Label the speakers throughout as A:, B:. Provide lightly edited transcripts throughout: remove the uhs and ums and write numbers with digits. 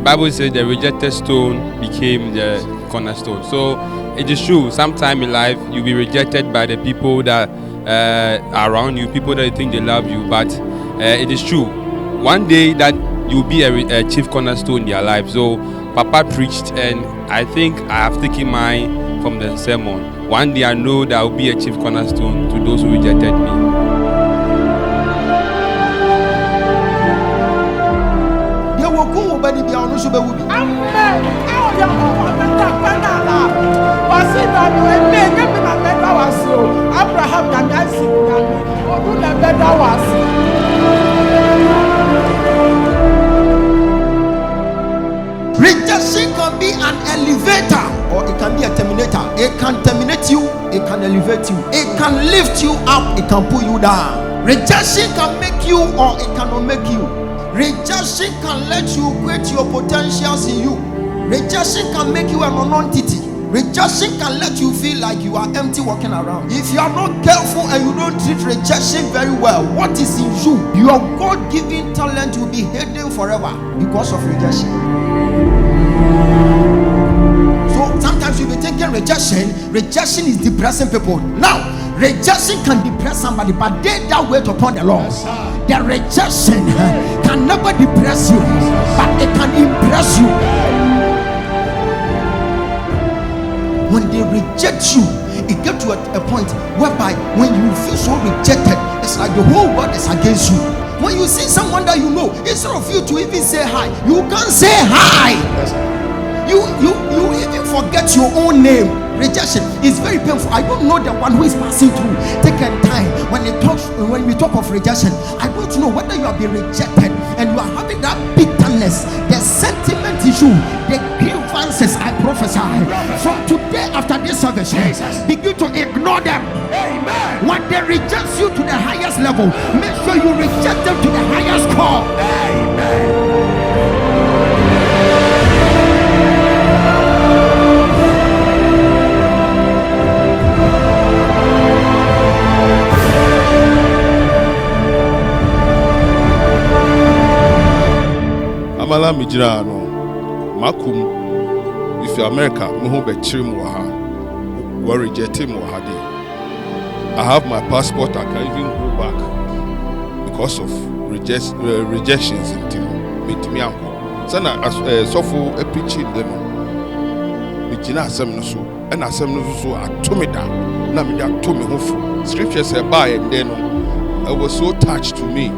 A: Bible says the rejected stone became the cornerstone. So it is true. Sometime in life you'll be rejected by the people that are around you, people that you think they love you. But it is true. One day that you'll be a chief cornerstone in their life. So Papa preached, and I think I have taken mine from the sermon. One day I know that I will be a chief cornerstone to those who rejected me.
B: Rejection can be an elevator or it can be a terminator. It can terminate you, it can elevate you, it can lift you up, it can pull you down. Rejection can make you or it cannot make you. Rejection can let you create your potentials in you. Rejection can make you a non-entity. Rejection can let you feel like you are empty walking around. If you are not careful and you don't treat rejection very well, what is in you, your God-given talent will be hidden forever because of rejection. So sometimes you'll be thinking rejection is depressing people. Now, rejection can depress somebody, but they that wait upon the Lord. The rejection can never depress you, but it can impress you. When they reject you, it gets to a point whereby when you feel so rejected, it's like the whole world is against you. When you see someone that you know, instead of you to even say hi, you can't say hi. You even forget your own name. Rejection is very painful. I don't know the one who is passing through. Take a time when we talk of rejection. I don't know whether you have been rejected and you are having that bitterness, the sentiment issue, the grievances. I prophesy from today after this service, begin to ignore them. Amen. When they reject you to the highest level, make sure you reject them to the highest core. Amen.
C: Amala mijira no makum if America me ho be chiri mo ha we reject him ha dey. I have my passport, I can even go back because of rejections in team meet me anko sana sofo e preaching dem me gina asem no so and asem no so atomi da na me da to me ho fu scripture say by and then it was so touched to me.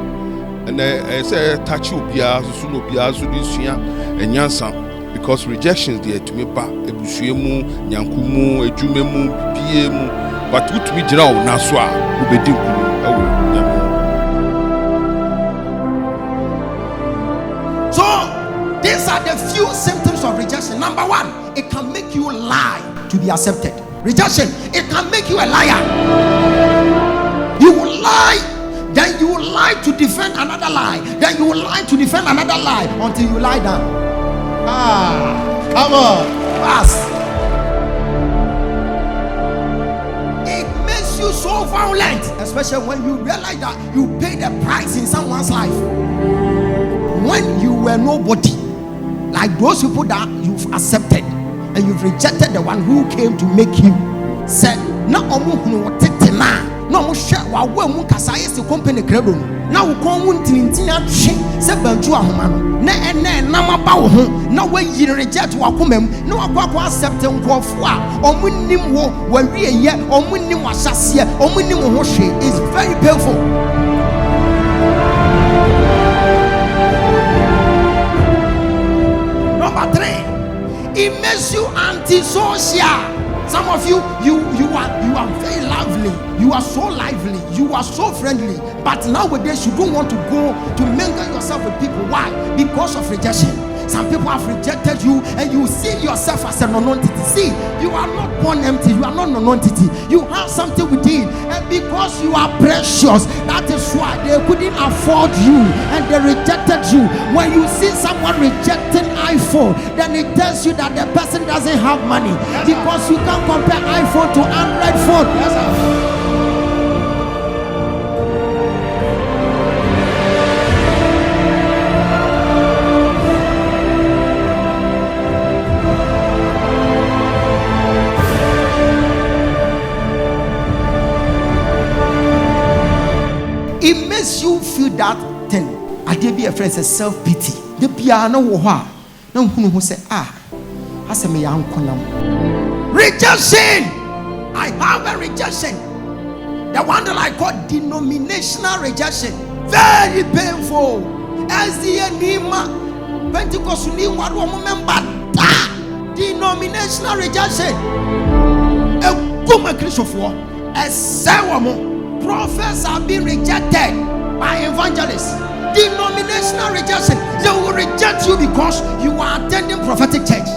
C: And I say touch you bia so no bia so this sua enyansa because rejections there to me ba ebusue mu nyanku mu edwuma mu bibie mu but what we gina o na so a obedi nkunu ewo nyamu.
B: So these are the few symptoms of rejection. Number one, it can make you lie to be accepted. Rejection, it can make you a liar. You will lie, then you will lie to defend another lie, then you will lie to defend another lie until you lie down. Come on, fast. It makes you so violent, especially when you realize that you paid the price in someone's life when you were nobody, like those people that you've accepted and you've rejected the one who came to make you. Said, no no share wa mu kasa yes company credo na wo kon won tintintina twe se bantu ahoma no na ene na maba wo ho na wa yi reject wa komam na wa kwa accept nkofo a omunnim wo wa wieye omunnim wasase omunnim ho hwe is very painful. Number 3, it makes you antisocial. Some of you are very lively. You are so lively. You are so friendly. But nowadays you don't want to go to mingle yourself with people. Why? Because of rejection. Some people have rejected you and you see yourself as a non-entity. See, you are not born empty. You are not non-entity. You have something within. And because you are precious, that is why they couldn't afford you and they rejected you. When you see someone rejecting iPhone, then it tells you that the person doesn't have money. Because you can't compare iPhone to Android phone. feel that thing, I did be a friend says self-pity. The piano wa no who say I say me rejection. I have a rejection. The one that I call denominational rejection. Very painful. As the Nima Pentecost member denominational rejection. A woman Christian for a seven prophets have been rejected by evangelists. Denominational rejection. They will reject you because you are attending prophetic church.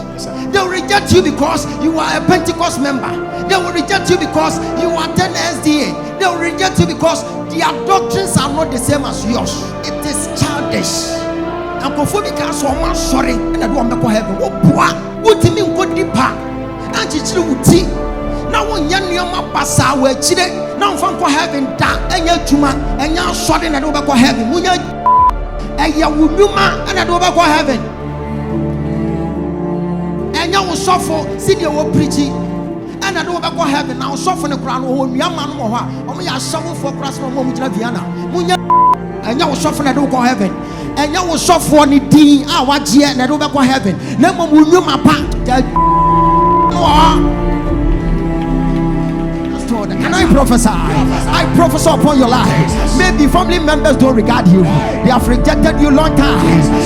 B: They will reject you because you are a Pentecost member. They will reject you because you attend SDA. They will reject you because their doctrines are not the same as yours. It is childish. And because someone sorry and I don't make heaven. What do you mean go deeper? And you will now when you passa we chile now fan ko heaven da enya juma enya sorry na do be ko heaven munya eya wuduma na do be ko heaven enya wo sofo see dey wo preaching na do be ko heaven now sofo ne kura no ho nua ma no ho a omo ya shawo for kura so mo mu gina viana munya enya wo sofo na do ko heaven enya wo sofo ni din a waje na do be ko heaven na mo mu nua pa Can I prophesy? I prophesy upon your life. Maybe family members don't regard you. They have rejected you long time.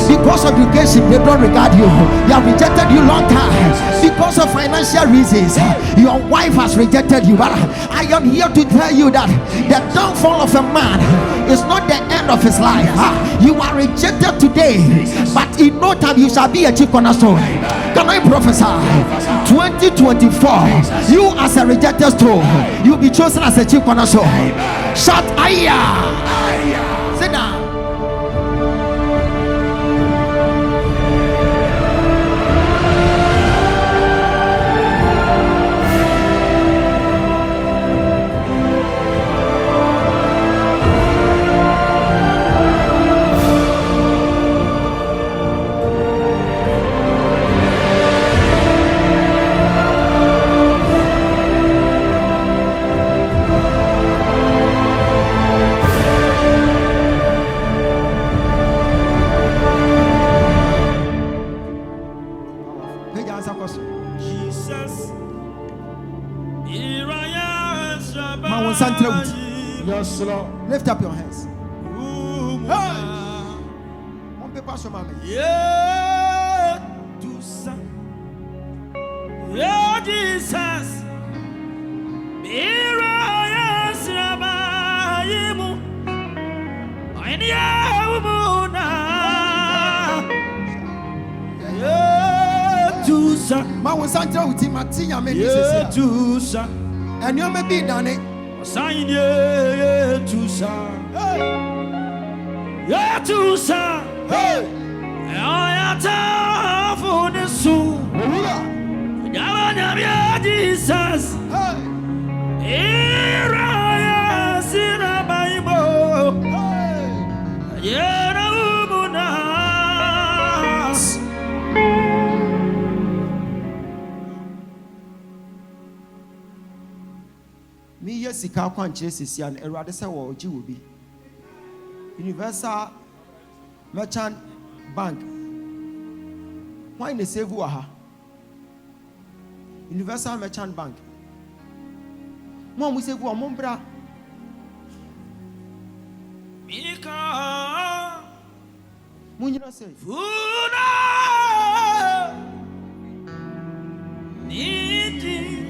B: Because of education, they don't regard you. They have rejected you long time. Because of financial reasons, your wife has rejected you. But I am here to tell you that the downfall of a man is not the end of his life. You are rejected today, but in no time you shall be a chief cornerstone. Can I prophesy? 2024, you as a rejected stone, you'll be chosen as a chief cornerstone. Shout Aya! Sit down.
D: Yes, Lord.
B: Lift up your hands. On peut pas se marrer.
D: Yeah, tout ça. Yeah, Jesus. Mirayas Rabayimu. Ayniyaumuna. Yeah, tout ça.
B: Ma on s'entre où tu m'as dit à mes
D: Yeah, tout ça.
B: And you may be done it.
D: Sign yeah, tout ça. Yeah, tout ça.
B: Hey.
D: I am for the soul. Yeah, Jesus. Here I am in a Bible. Yeah,
B: me yes sika kwanche sisi an erade se wo oji wo bi Universal Merchant Bank why ne save wo ha Universal Merchant Bank mo save wo mo bra
D: Mika
B: munyina say
D: Funa Niti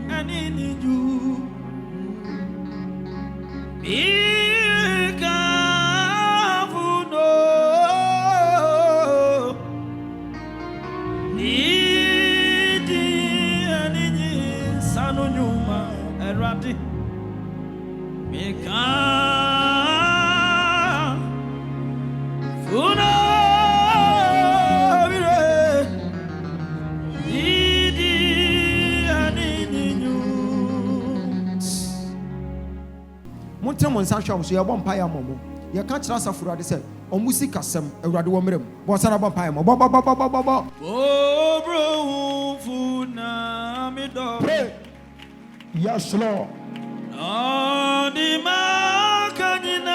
D: Aninu Mika Funo Niti Anini Sanonyuma Erati Mika Funo
B: Montreal Monsanto, so you want pie momo. You can't trust a Furade said, or Musika Sam, a Radu Mrim, Bosana Pie,
D: Oh, bro, Funa, me dog.
B: Yes, Lord.
D: Oh, the Macanina,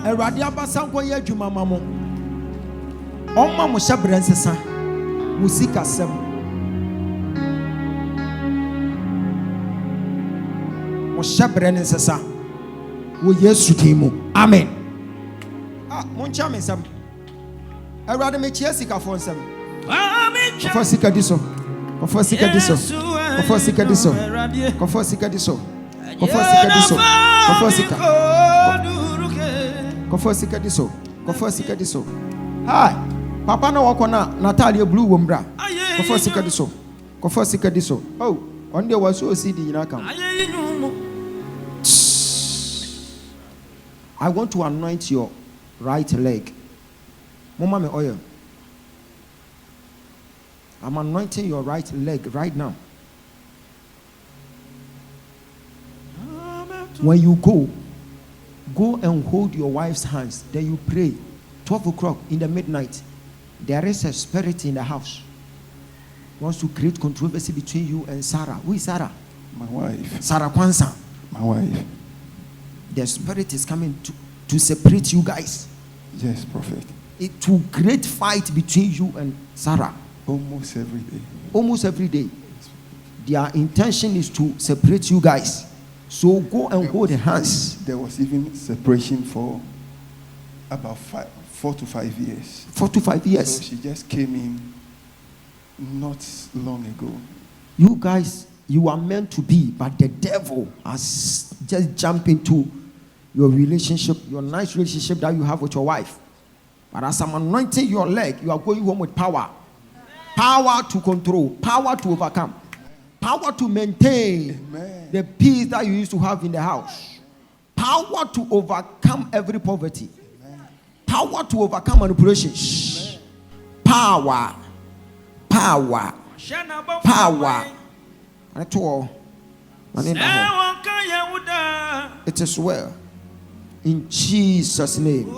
B: Eradi abasanko ye adwuma mamo. Omma mo hyebere nsesa. Musika sem. Mo hyebere nsesa. Wo Yesu dimu. Amen. Mo ncha me sem. Eradi me chia sika fo nsem. Amen. Fo sika diso. Fo sika diso. Fo sika diso. Fo sika diso. Fo sika diso. Fo sika. Kofo sika diso. Hi. Papa na wako na Natalia blue wombra. Kofo sika diso. Oh, one day was so see the come. I want to anoint your right leg. Mama me oil. I'm anointing your right leg right now. When you go and hold your wife's hands. Then you pray. 12 o'clock in the midnight. There is a spirit in the house. Wants to create controversy between you and Sarah. Who is Sarah?
C: My wife.
B: Sarah Kwanzaa.
C: My wife.
B: The spirit is coming to separate you guys.
C: Yes, prophet.
B: It will create fight between you and Sarah.
C: Almost every day.
B: Almost every day. Their intention is to separate you guys. So go and hold the hands.
C: There was even separation for about 4 to 5 years.
B: 4 to 5 years.
C: So she just came in not long ago.
B: You guys, you are meant to be, but the devil has just jumped into your relationship, your nice relationship that you have with your wife. But as I'm anointing your leg, you are going home with power. Power to control, power to overcome. Power to maintain the peace that you used to have in the house. Power to overcome every poverty. Power to overcome manipulations. Power. Power. Power. At all. It is well. In Jesus' name.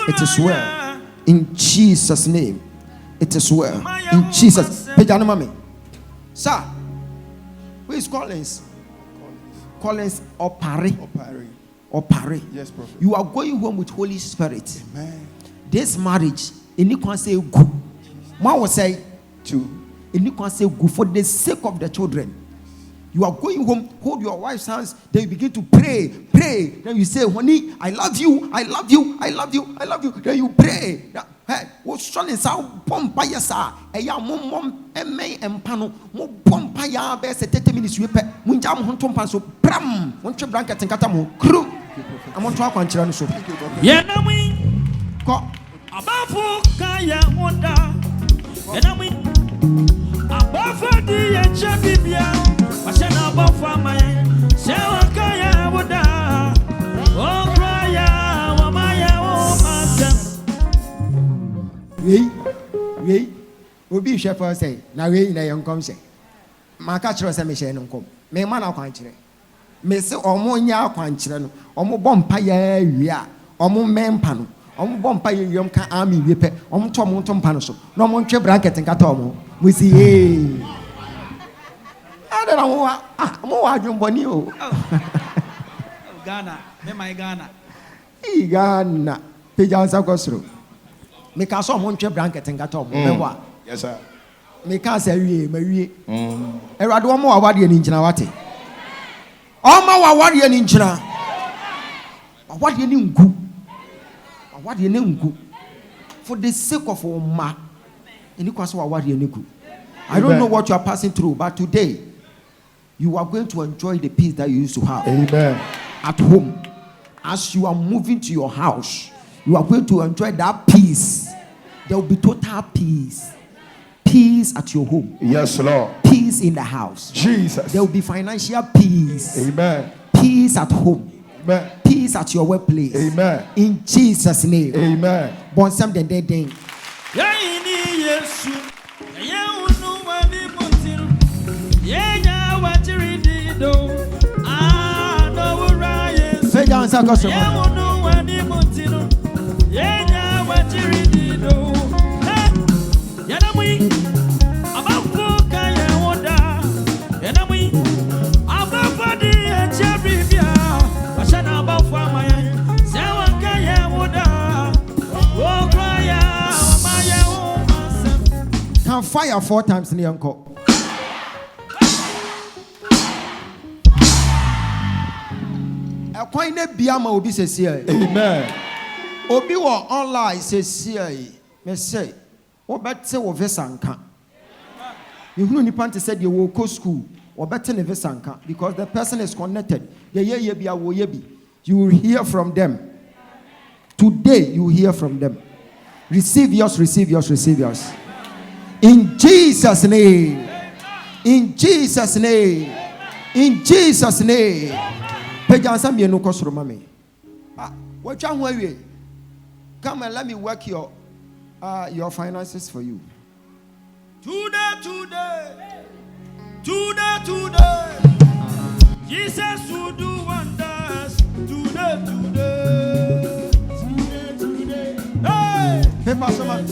B: It is well. In Jesus' name. It is well. In Jesus. Sir. Who is Collins? Collins Opari.
C: Yes, prophet.
B: You are going home with Holy Spirit.
C: Amen.
B: This marriage, anyone say go. One will say
C: two.
B: Anyone say go for the sake of the children. You are going home, hold your wife's hands, then you begin to pray. Then you say, honey, I love you, I love you, I love you, I love you. Then you pray. Hey, what's strong is how pompa yasa? Eya mom eme empano mo pompa ya be se 30 minutes wepe. Munja mo hontom pan so bram. Wonche blanket nkata mo kru. Amon to akwankyira no so.
D: Ye na wi
B: ko
D: abafu kaya wonda. Ye na wi abafu di ye chabibia. Washena abafu amaye. Se wakaya wonda. O kraya wa maya o masem.
B: Wei obi hwe say na wei na yenkom say maka kyerɛ sɛ me hyɛ no nkom me ma na kwankyerɛ me se ɔmo nya akwankyerɛ no ɔmo bɔ mpa ya wie a ɔmo mempa no ɔmo bɔ mpa ya wiem ka ami wie pɛ ɔmo to ɔmo to mpa no so na ɔmo ntwe bracket nkata ɔmo mo si ada na mo wa adwumbɔni o
D: Ghana me my Ghana
B: Ghana peja nsa kɔsoro me ka so ɔmo ntwe bracket nkata ɔmo bɛwa
C: Yes, sir.
B: Me can't say ma wie. Erade wo mo awade ni ngyina wate. O ma awade ni ngyina. Awade ni ngu. Awade ni ngu. For the sake of Oma. Any kwaso awade ni ngu. I don't know what you are passing through, but today you are going to enjoy the peace that you used to have.
C: Amen.
B: At home. As you are moving to your house, you are going to enjoy that peace. There will be total peace. Peace at your home.
C: Yes, Lord.
B: Peace in the house.
C: Jesus.
B: There will be financial peace.
C: Amen.
B: Peace at home.
C: Amen.
B: Peace at your workplace.
C: Amen.
B: In Jesus' name.
C: Amen.
B: Bon some the dead thing. Say down, say can fire 4 times in the uncle. A coin biama obi says here.
C: Amen.
B: Obi wa online says here. Me say, what better wo vesanka? You know nipa te said you will go school or better ne vesanka because the person is connected. You will hear from them. Today you will hear from them. Receive yours, receive yours, receive yours. In Jesus' name. In Jesus' name. In Jesus' name. Pejansa me no kosoro mame. What you want? Come and let me work your finances for you.
D: Today. Jesus will do wonders. Today. Hey.
B: Paper someone.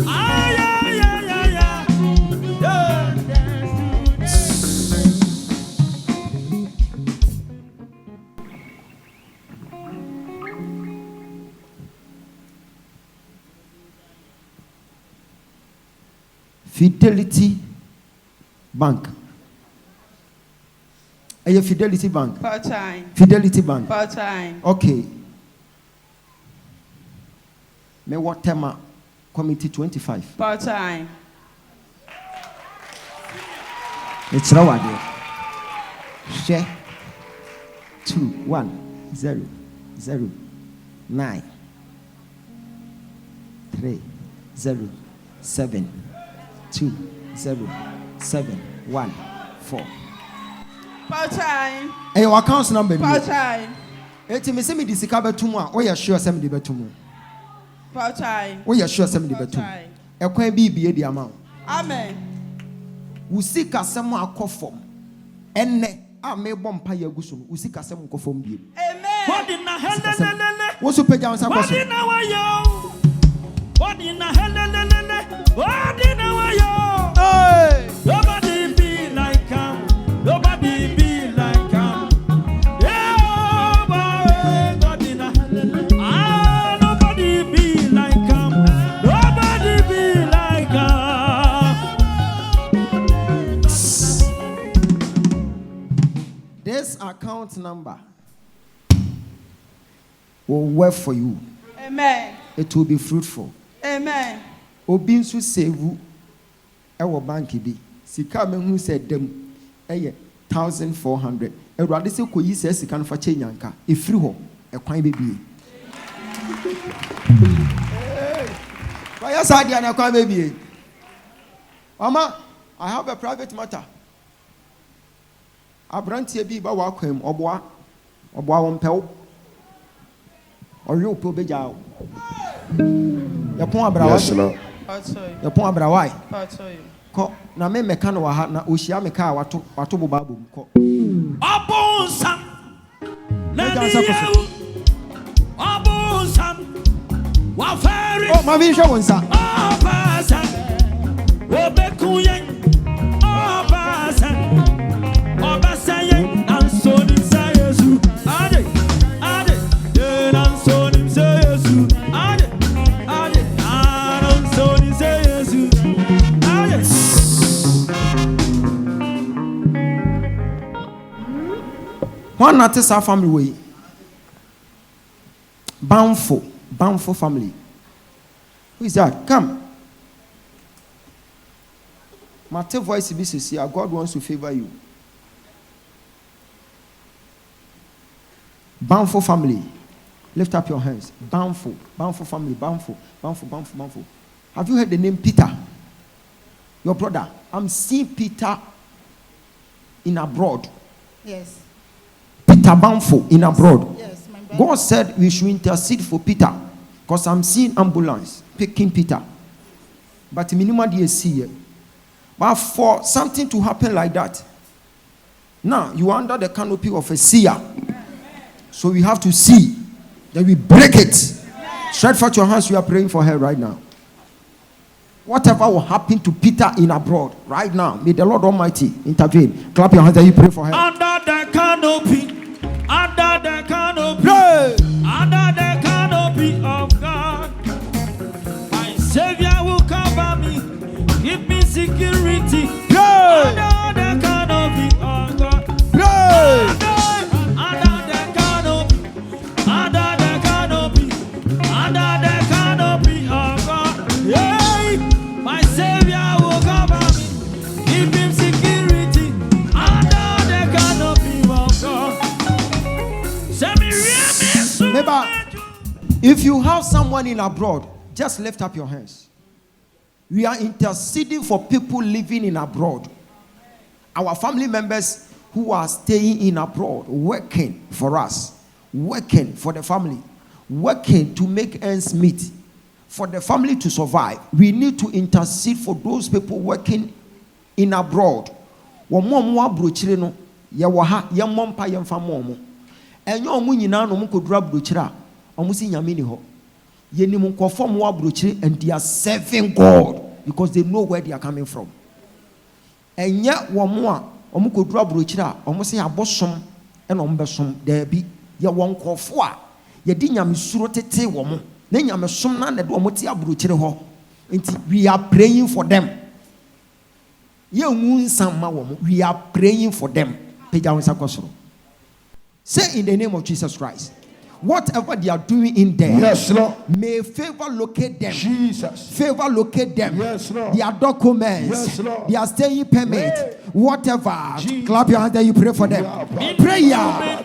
D: Yeah.
B: Fidelity Bank. Are you Fidelity Bank?
E: Part-time.
B: Fidelity Bank.
E: Part-time.
B: Okay. Me what tema committee 25.
E: Part-time.
B: It's raw there. Share 2 1 0 0 9 3 0 7 2 0 7 1 4.
E: Part-time.
B: Hey, your account number.
E: Part-time.
B: Eti me se me disika betum a, we sure se me de betum.
E: Part-time.
B: We sure se me de betum.
E: Part-time.
B: E kwan bi bie di ama.
E: Amen.
B: Usika sem akofom. Enne a me bom pa ya gusu. Usika sem akofom bie.
E: Amen.
D: What in the hell?
B: Wo so peja nsa
D: What
B: koso.
D: in our yo? What in the hell? What in our yo?
B: Hey!
D: Nobody be like him. Nobody be like him. Yeah, God in the hell. Nobody be like him. Nobody be like him.
B: This account number will work for you.
E: Amen.
B: It will be fruitful.
E: Amen.
B: Obi nso save ewo bank bi. Sika me hu se dem 1,400. Ewurade se koyi se sika no fa che nyanka. Efiri ho ekwan bebie. Why side ya na ekwan bebie? Mama, I have a private matter. Abrantie bi ba wa kwam oboa won pew. Oyo opo beja. Yapon abrawa.
C: Yes, Lord.
B: Yapon abrawa.
E: Part-time.
B: Ko na me meka no wa ha na ohia meka a wato bo babom ko.
D: Abonsam.
B: Meja nsa koso.
D: Abonsam. Wa feri.
B: Oh, mami hwe wonsa.
D: Abasa. Obekuyen. Abasa. Obasa yen ansoni sa Yesu. Ade. Ansoni sa Yesu. Ade. Ansoni sa Yesu. Ade.
B: One not this family way. Bountiful family. Who is that? Come. My voice is here. God wants to favor you. Bountiful family. Lift up your hands. Bountiful family. Bountiful. Have you heard the name Peter? Your brother. I'm seeing Peter in abroad.
E: Yes.
B: Peter Bountiful in abroad.
E: Yes, my brother.
B: God said we should intercede for Peter, because I'm seeing ambulance picking Peter. But minimum they see it. But for something to happen like that, now you are under the canopy of a seer. So we have to see. Then we break it. Stretch forth your hands. We are praying for her right now. Whatever will happen to Peter in abroad right now, may the Lord Almighty intervene. Clap your hands and you pray for her.
D: Under the canopy, under the canopy,
B: Pray.
D: under the canopy of God, my Savior will cover me, give me security.
B: Pray.
D: Under the canopy of God,
B: Pray.
D: under the canopy, under the canopy, under the canopy of God. Yay! My Savior will cover me, give him security. Under the canopy of God. Send me real
B: Neighbor, if you have someone in abroad, just lift up your hands. We are interceding for people living in abroad. Our family members who are staying in abroad, working for us, working for the family, working to make ends meet, for the family to survive. We need to intercede for those people working in abroad. Enyo omu nyina no mkodura brochira omusi nyame ni ho yenim nkofom wa brochire and they are serving God because they know where they are coming from. Enye womo a omkodura brochira omusi abosom ena ombesom da bi ye won nkofo a ye di nyame suro tete womo na nyame som na de omote abrochire ho nti we are praying for them. Ye nsam ma womo, we are praying for them. Peja won sakosoro. Say in the name of Jesus Christ, whatever they are doing in there,
F: Yes, Lord.
B: may favor locate them.
F: Jesus.
B: Favor locate them.
F: Yes, Lord.
B: Their documents,
F: Yes, Lord.
B: their staying permit,
F: Hey.
B: whatever.
F: Jesus.
B: Clap your hands and you pray for them. Prayer.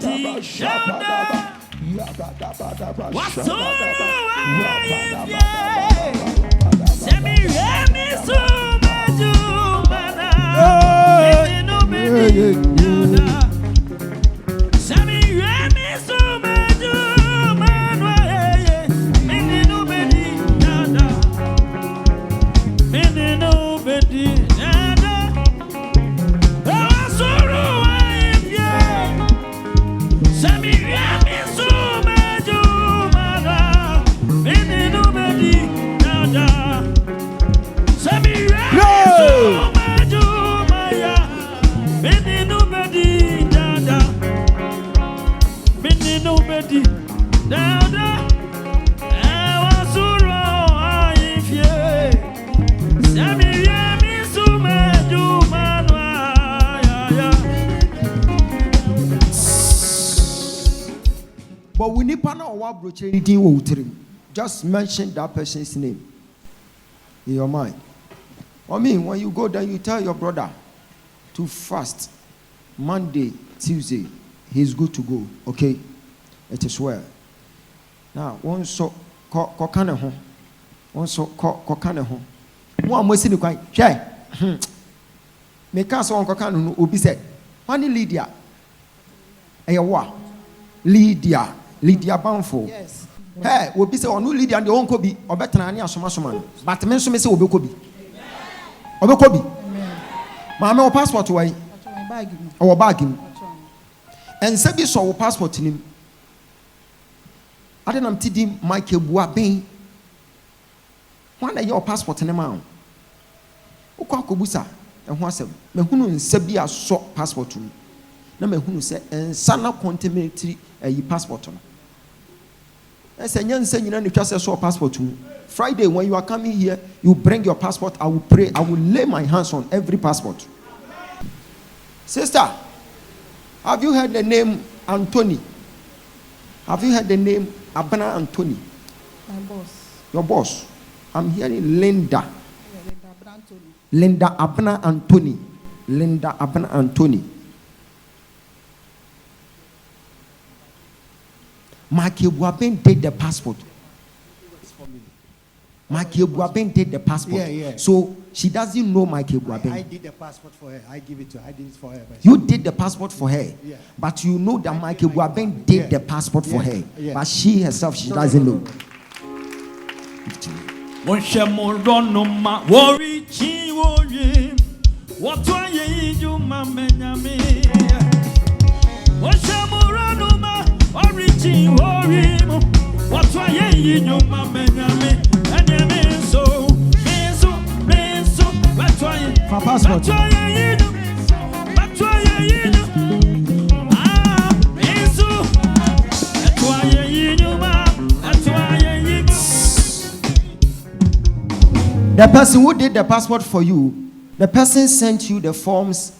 B: But we need partner or just mention that person's name in your mind. I mean, when you go there, you tell your brother to fast Monday, Tuesday. He's good to go. Okay, it is well. Now, one so kokane ho, one so kokane ho. One more sin quite. Share. Make us one kokane no obi said. Pani Lydia. Eyawa. Lydia Banfo.
E: Yes.
B: Hey, we be say onu Lydia and the won't be or better than any asoma. But men so me say obekobi. Obekobi. Mama o passport way. Our bag. And say bi so passport nim. Ade nam tidi Michael Bua ben. Wan na your passport ne ma. Ukwa kobusa e ho asem. Me hunu nsa bi aso passport mu. Na me hunu se ensana contaminatory passport no. Passport. Friday, when you are coming here, you bring your passport. I will pray. I will lay my hands on every passport. Sister, have you heard the name Anthony? Have you heard the name Abner Anthony?
E: My boss.
B: Your boss. I'm hearing Linda.
E: Yeah,
B: Linda Abner Anthony. Linda Abner Anthony. Michael Buaben did the passport. Michael Buaben did the passport.
F: Yeah.
B: So she doesn't know Michael Buaben.
F: I did the passport for her. I give it to her. I did it for her.
B: You did the passport for her.
F: Yeah.
B: But you know that Michael Buaben did the passport for her.
F: Yeah.
B: But she herself, she doesn't know.
D: What do you my Benjamin? What do you my Benjamin? And so,
B: For passport. The person who did the passport for you, the person sent you the forms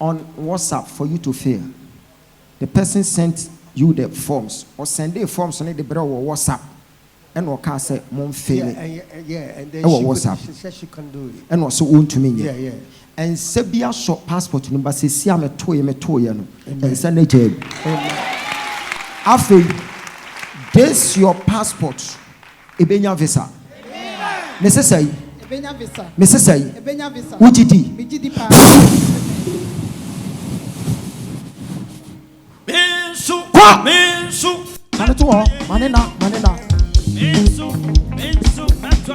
B: on WhatsApp for you to fill. The person sent you the forms or send the forms on the bro WhatsApp and what can say mom fill it.
F: And then
B: WhatsApp.
F: she said she can do it.
B: And also own to me.
F: Yeah.
B: And Sebia short passport number says see I'm a toy no and send it to Afi, this your passport. Ebenya visa. Necessary.
E: Ebenya visa.
B: Necessary.
E: Ebenya visa.
B: Ujidi.
E: Mijidi pa.
B: Manito, manina.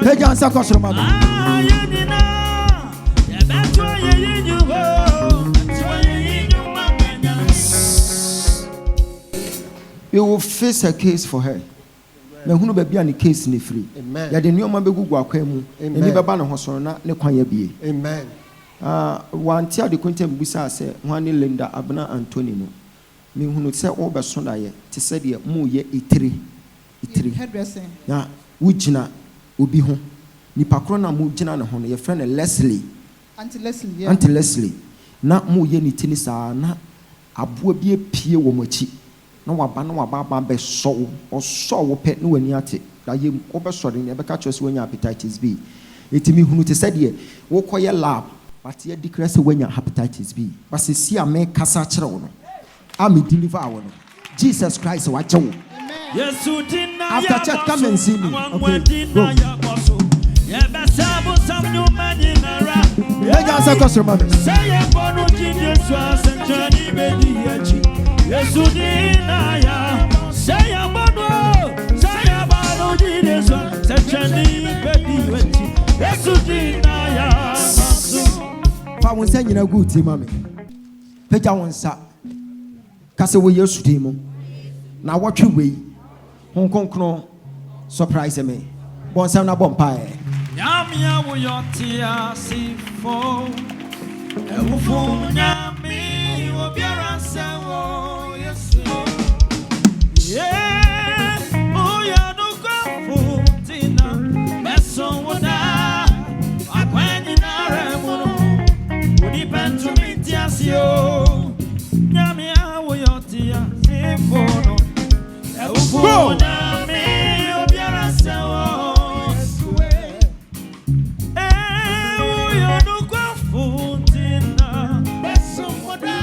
B: Page answer question, mother. You will face a case for her. Me hunu ba bia ne case ne free.
F: Amen.
B: Ya de nneoma begugu akwan mu.
F: Amen.
B: Eni beba ne hoso na ne kwan ya bie.
F: Amen.
B: Wanti ade kontem busa se hwane Linda Abna Anthony no. Me hunu se wo be so da ye. Te se de mu ye itiri.
E: Hairdressing.
B: Na wugina obi ho. Nipa kro na mu gina ne ho no ye friend Leslie.
E: Auntie Leslie. Yeah.
B: Auntie Leslie. Na mu ye ni tini sa na aboa bi epie wo machi. Na waba be so or so wo pet no ani ate da ye obe so de ne be ka chose wanya hepatitis B etimi hunu te said ye wo koye lab but ye declare se wanya hepatitis B but se si ame kasa kire wo no am deliver wo no Jesus Christ wa che wo after church come and see me okay go yeah answer question mother
D: say e bonu Jesus and journey be Yesudinaya, say a bono, say a bano, Jesus, Sachani, baby, Yesudinaya.
B: Fa won say nyina good team mami. Peja won sa. Ka se wo Yesu mu. Na wotwe wei. Hon konkron surprise me. Bon sam na bon pae.
D: Nyamia wo yotia sifo. Ewufo nyami obiara sawo. Yeah, oh yeah, no go tina. Beso woda, akweni na remo. Udi pentu mitiasio. Nyami awo yotia sifono. Ewufo nyami obiara sawo. Oh yeah, no go tina. Beso woda.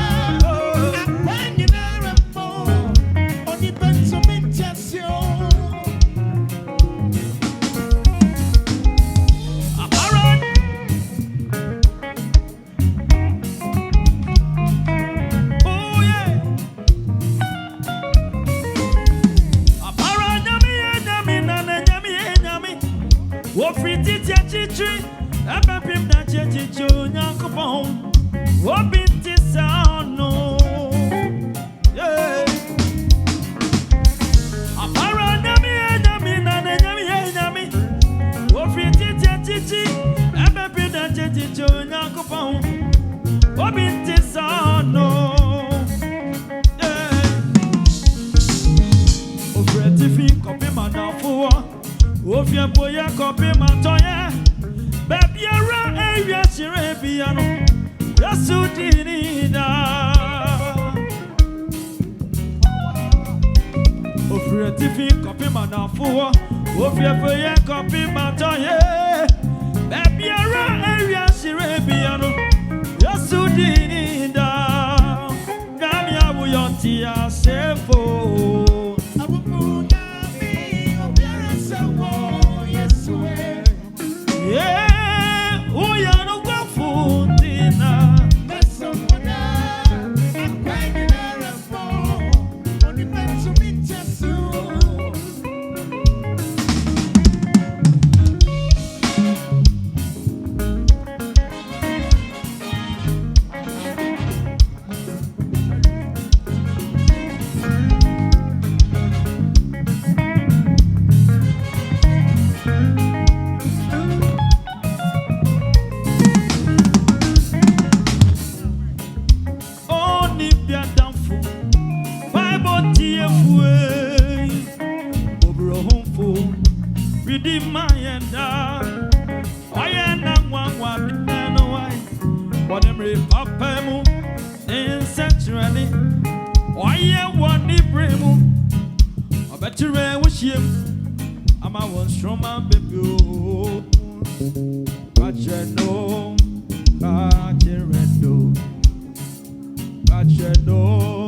F: Yes,
D: Yeah, oh yeah, no go for dinner. Redeem my end. I am not one, no, I. What am I, Papa? Essentially, why am one Ibrahim? I bet you wish him. I'm a one strong man, baby. But you know, but you know, but you know,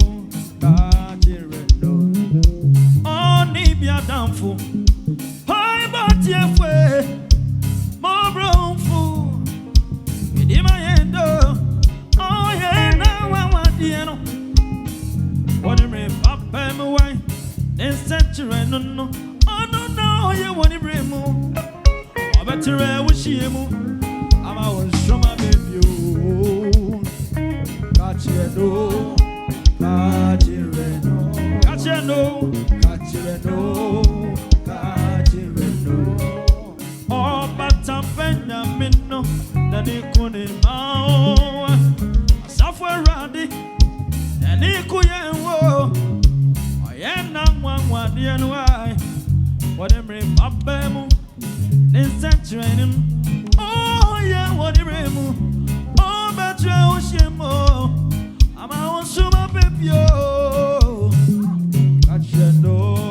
D: but you know. Only be a downfall. More brown food in my hand. Oh, yeah, now I want the end. What am I, Papa? My wife, then century, no, no. Oh, no, you want to bring more. I bet you wish you more. I'm a strong baby. Got you, no, got you, no, got you, no, got you, no. Oh, but I'm Benjamin, no, that he couldn't know. Software ready, and he couldn't wo. I am not one, the NY. What am I, Papa? Then century him. Oh, yeah, what am I? Oh, but you shame more. I'm out, so my baby. Got you, no.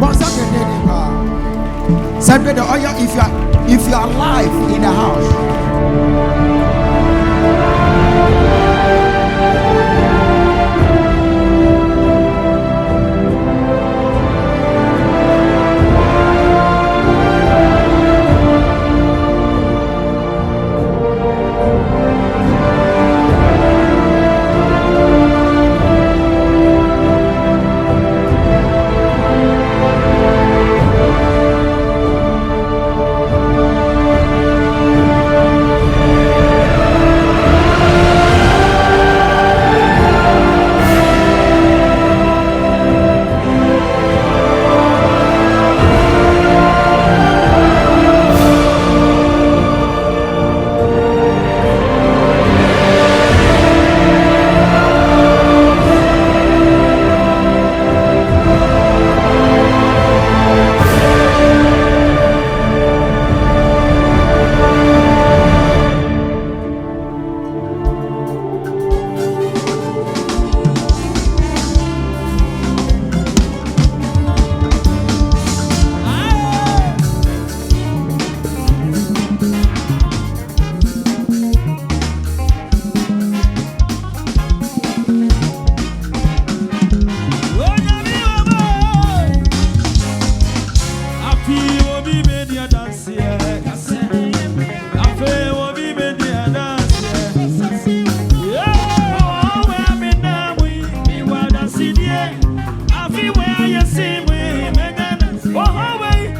B: Once
D: everywhere you see me, Megan. Oh, away,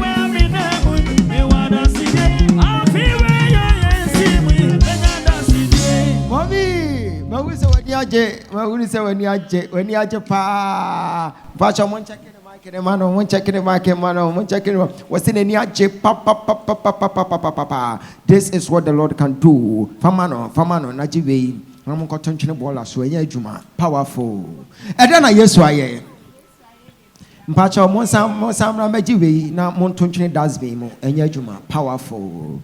D: where me name, me wanna see it. Everywhere you see me, Megan, that's it.
B: Mommy, but we say when you are, we say when you are pa. Watch on checking the market, man, one checking the market, man, one checking. What's in the niaje? Pa. This is what the Lord can do. Famano, najiwe. I'm going to touch the ball as well. Juma, powerful. And then I yes, why? Mpacho, Monsam Majiwe, now Montunchine does be more, and Yajuma, powerful.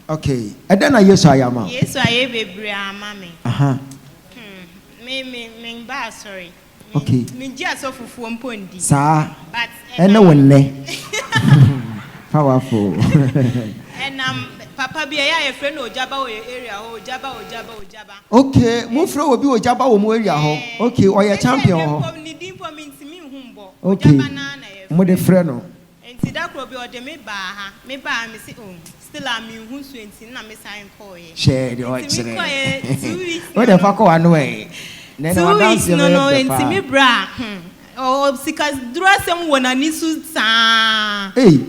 B: Okay, and then I yes, I am.
G: Yes, I am baby, mammy. Me, sorry.
B: Okay.
G: Me just off of 1 point.
B: Sir,
G: But
B: and no one, powerful.
G: And Papa be a friend Ogyaba area, Ogyaba.
B: Okay, move from Ogyaba or area. Okay, or your champion. Okay, more friend.
G: And see that will be or the me bar, still I'm in who's 20, and I sign for you.
B: Share your excellent.
G: 2 weeks.
B: What the fuck one way?
G: 2 weeks, no, and me bra. Oh, because dress them when I need to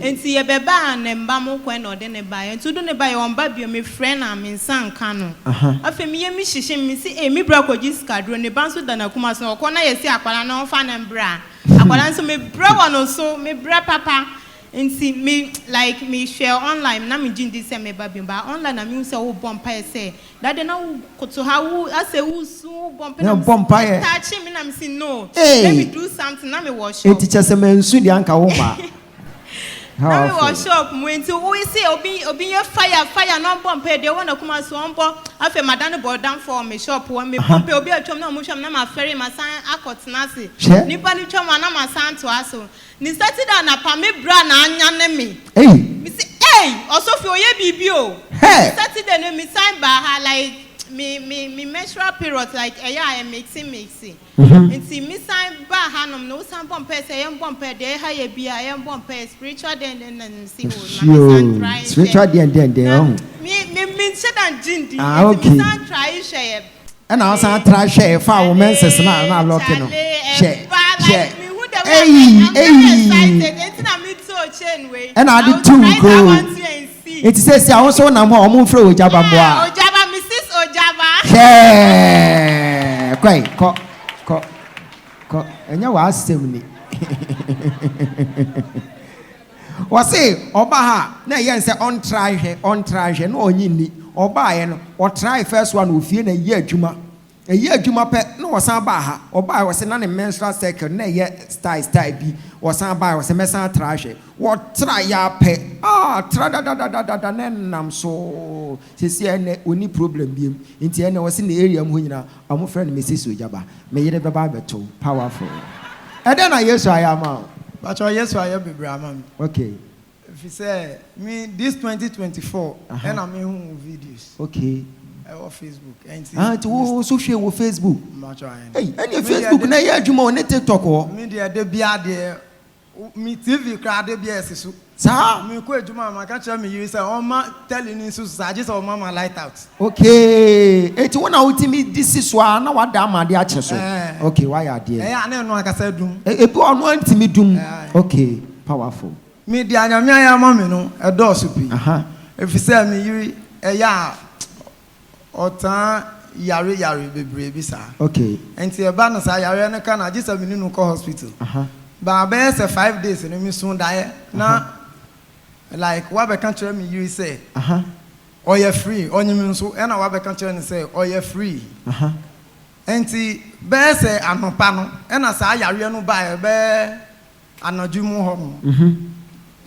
G: and see a beba and bamo when or then a buy and to do a buy on baby, my friend, I'm in San Cano. After me, me, she see a me broke just cadron, the bounce with the Nakumas or corner, I see a colano fan and bra. I will answer me bra one or so, me bra papa. And see me like me share online. Now me doing this me baby, but online I mean so bumpire say that they know to how I say who so bumpire. Touch him and I'm saying no. Let me do something. Now me wash up.
B: It teaches a man soon the anchor woman.
G: Now me wash up. When to always say obi your fire no bumpire. They want to come as one bump. After my dad board down for me shop when me bump obi a chum na musham na my ferry my sign akot nasi. Nipa ni chum na my sign to aso. Ni started on a pame bra na anya me.
B: Hey.
G: Me say, hey, also for ye bibio.
B: Hey.
G: Started then me sign by her like me menstrual period like I mixing. And see me sign by her no some bumper say I'm bumper there how ye be I am bumper spiritual then see
B: spiritual then.
G: Me said and gin.
B: Okay.
G: Me sign try share.
B: And I also try share for menses na locking. Share. Hey. And I did too go. It says I also want to move through Ogyaba.
G: Ogyaba, Mrs. Ogyaba.
B: Yeah. Great. And you are 70. Was say Obaha. Now you say on try no yini. Oba or try first one with you in a year Juma. A year Juma pet no was Baha. Oba was a menstrual cycle, nay yet style B was Samba was a messan trash. What try ya pet? Try I'm so see only problem beam. Intiana was in the area when I'm friend Mrs. Ogyaba. May you never buy too powerful. And then I yes I am.
F: But yes I am Brahman.
B: Okay.
F: If you say me this 2024 and I'm in videos.
B: Okay.
F: On Facebook.
B: To social with Facebook. Hey, any Facebook na ya juma on TikTok or
F: media de bia de me TV crowd de bia so.
B: Sir,
F: me ko juma ma ka tell me you say on ma telling you so suggest on mama light out.
B: Okay. It one out me this is why na wa da ma de ache so. Okay, why are there?
F: Eh na no aka say dum.
B: E po on want me dum. Okay, powerful.
F: Media nyamia ya mama no e do so pi. If you say me you ya Ota yare bebre bisa. Okay. Enti eba no sa yare no ka na jisa me nu ko hospital. Ba be say 5 days no me soon die. Na like what be can tell me you say. Or you free. Only me so e na what be can tell me say or you free. Enti be say anopa no e na sa yare no ba be anaju mu ho no.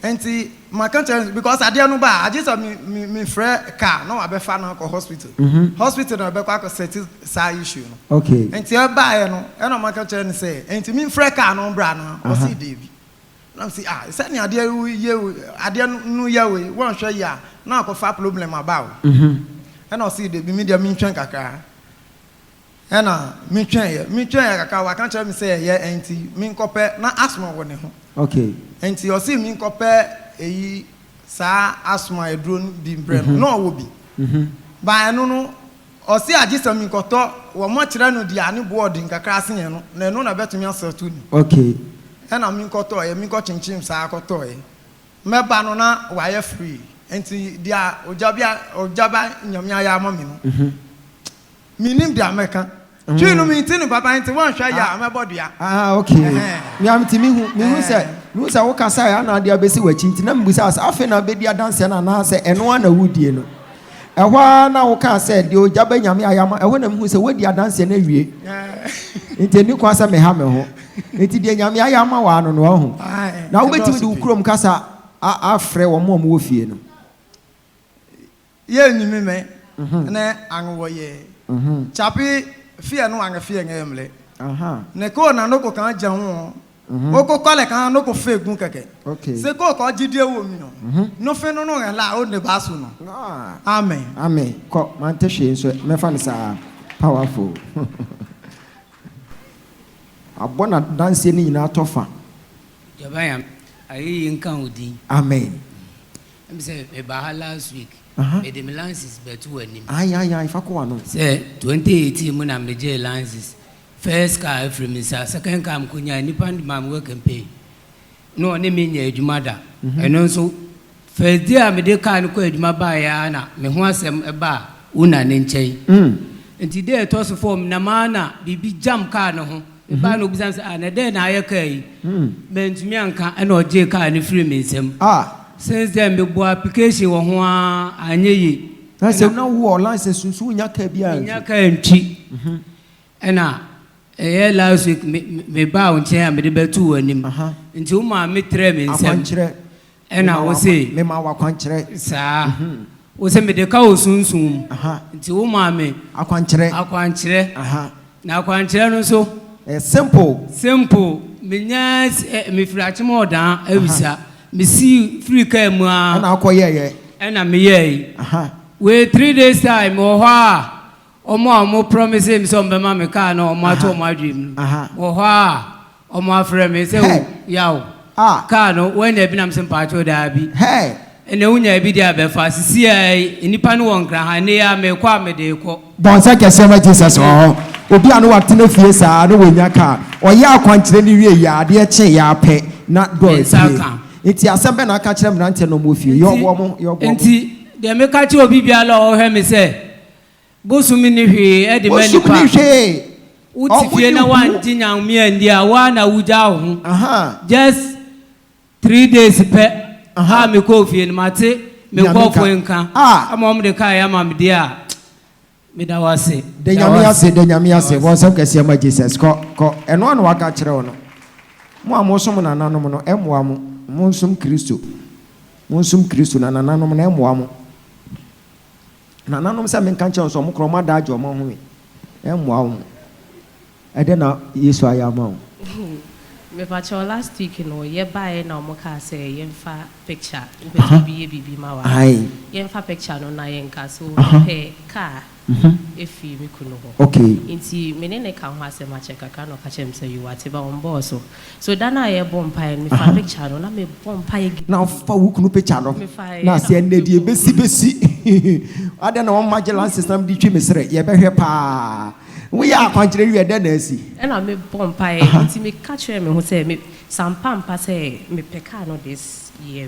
F: Enti my country because I didn't know I just me friend car no I be fan na hospital. Hospital na be kwa settle sa issue no. Okay. Enti I buy no e no my country say enti me friend car no bra na o see David. Na say say ni ade no ye we won hwe ya na ko fa problem about. E na see David me dia me ntwen kakra. E na me twen kakra wa country me say ye enti me nkope na asthma wo ne ho. Okay. Enti o see me nkope eyi sa asma edron di brem no wo bi ba eno no or see, I just a minkoto, or much run with the ani boarding, a crossing, and no, I bet me answer to me.
B: Okay.
F: And I'm minkoto, a minkotin chim, sacotoy. Me banana, wire free. And see, dear Ogyaba Nyamya Mammy. Meaning the American. Do you know me, Papa, and one share my body?
B: Ah, okay. Me am to me who said, who's a walker, say, I'm not the basic watching to them with us. Often a baby dancer and answer, and one a wood, you know. A one now can say, the Ogyaba Nyamya, a woman who's a wood dancing every year. It's a new class of me hammer. It's the Nyamya one on one. Now wait to do Chrome Casa, after one more wolf, you know.
F: Yeah, you may, and I'm away. Chappy. Fear no anga fear ngemle. Ne ko na no ko kan jahu. O ko kole kan no ko fe gun keke.
B: Okay.
F: Se ko jidie wo mi no. No fe no no la o ne basu no. Amen.
B: Amen. Ko man te hwe so me fa sa powerful. Abona dance ni nyina tofa.
H: Yabaya ayi nkan odi.
B: Amen.
H: Em say e ba last week. The lances betu anim.
B: Aye, fako ano.
H: Say 2018 mu na meje lances. First car from me second car mkunya nipa mam work and pay. No ne me nya adwuma da. Eno so first day me de car no ko adwuma ba ya na me ho asem e ba una ne nchen. Enti dey to so form na mana bibi jam car no ho. E ba no bizam say na dey na aye kai. Me ntumi anka e na oje car ne free me nsem. Since then, me bo application wo ho anyeye.
B: Na se na wo license sunsu nya ka bia.
H: Nya ka ntwi. Ena last week me ba o nche me de betu anim. Nti wo ma me tre me nsem.
B: Akwankyere.
H: Ena wo se
B: me ma wa akwankyere.
H: Sa. Wo se me de ka o sunsun. Nti wo ma me akwankyere. Na akwankyere no so simple. Me nya me firachi mo dan awisa. Me see free car mu a
B: na akoye
H: na me ye we 3 days time o ha omo promise me so be ma me car na omo ato omo adwim o ha omo afre me say yawo car no when e bi na me sempa ato da bi ene unya bi dia be fa sisi ai enipa no won kra ha ne ya me kwa me de ko
B: bon sa kese ma Jesus obi anu wa tena fie sa no wonya car oya akwankyere ni wie ya de che ya pe na God enti asembe na aka kire mrante no mo fie yo bo
H: enti de me ka chi obi bia la o he me se bosumi ni hwe e de mani pa uti fie na wan tinyam mi andi a wa na wuja ho just 3 days pe me ko fie ni mate me ko fo nka ama mo de ka ya ma me dia me da wase
B: de nyame ase wo sam kase ma Jesus ko eno anu aka kire wo no mo amosom na nanom no emwa mo Monsum Kristo na nananom na emoa mo na nananom se men kan che so mo kroma da ajo mo ho emoa mo ede na Yesu ayama o
I: me pacho last week no ye buy na mo ka say ye fa picture bibi ma wa ye fa picture no na ye nka so pe car efi mi kuno ho
B: okay
I: inti menene ka ho asem a check aka no ka chem say you what ba on boss so dana ye bompa me fa picture no na me bompa ye
B: na fa wo kunu picture no na se enne die besi ada na won magellan system di twi mesre ye behwe pa we ya akwankyere wi ede na asi
I: na me bompa ye inti me ka chere me ho say me sampampa say me peka no this year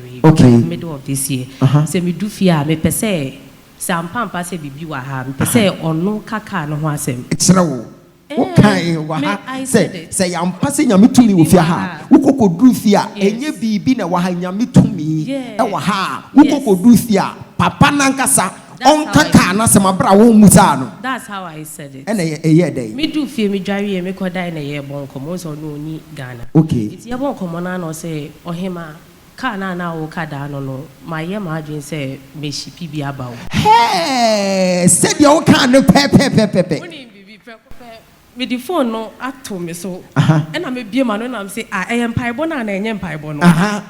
I: middle of this year say me do fear me pese sampampa say bibi wa ha me pese ono kaka no ho asem
B: kire wo okay wa ha say yampa say nyame tumi wo fia ha ukokodu fia enye bibi na wa ha nyame tumi e wa ha ukokodu fia papa nankasa on kaka na se mabra wo musa no
I: that's how I said it
B: ene eye dey
I: me do fie me dware me kodai na ye bon komo so no ni Ghana
B: okay
I: it ye bon komo na no say ohima ka na wo kada no my ye ma adwin say me shipi bi aba wo
B: hey said you can no pepe
I: oni bibi pepe me di phone no ato me so and I me bie ma no na say e empaibo na enye empaibo no